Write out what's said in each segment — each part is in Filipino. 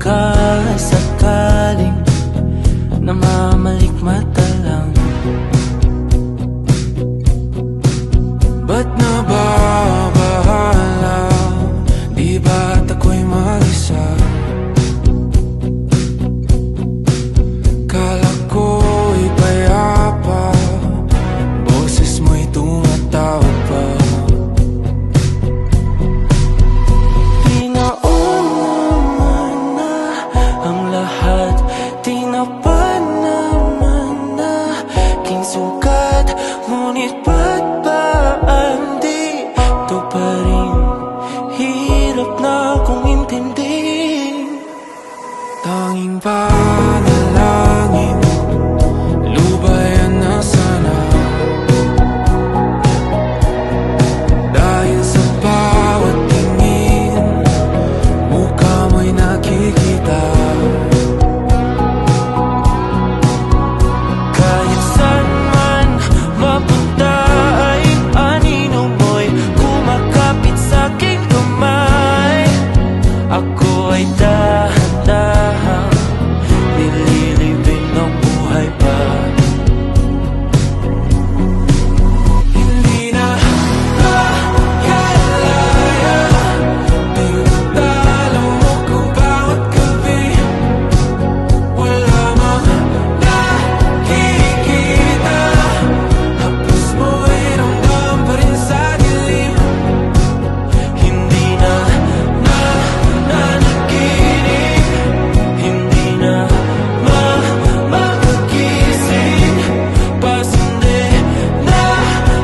sakasakaling namamalikmata lang. Ba't nababahala? Di ba't ako'y mag-isa? Kala ko'y payapa, boses mo'y tumatawag pa. Tinaon naman na ang lahat, tinapan naman na aking sukat. Ngunit ba't ba andito pa rin? Hirap na akong intindihin. Tanging panalangin, lubayan na sana. Dahil sa bawat tingin, mukha mo'y nakikita. Kahit saan man mapunta ay anino mo'y kumakapit sa'king kamay. Ako ay dahan-dahan nililibing ng buhay pa. Hindi na makalaya, tinatalo mo ko bawat gabi. Wala mang nakikita, hapos mo'y ramdam pa rin sa dilim. Hindi na nanaginip, hindi na makagising. Pasindi na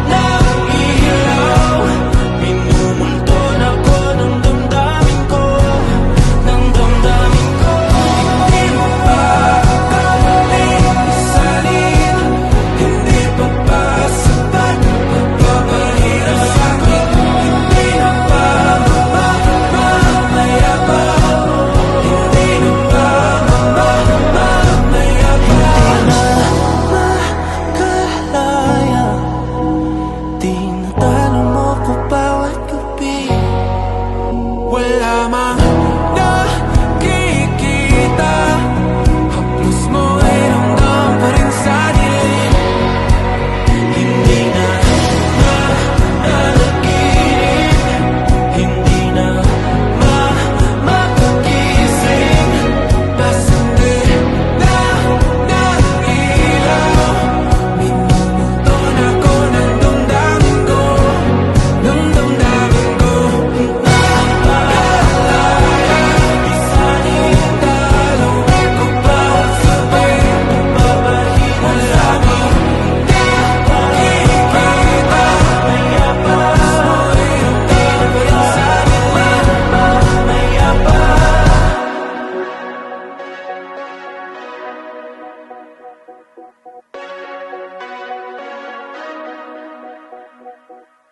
ng ilaw, minumulton ako ng damdamin ko, ng damdamin ko. Hindi mo pa kalisalin, hindi pa ba sapat pagpapahirap sa'kin? Hindi na ba mamamayabang? Hindi na ba mamamayabang? Makalaya, tinatalo mo ko bawat gabi. Wala mang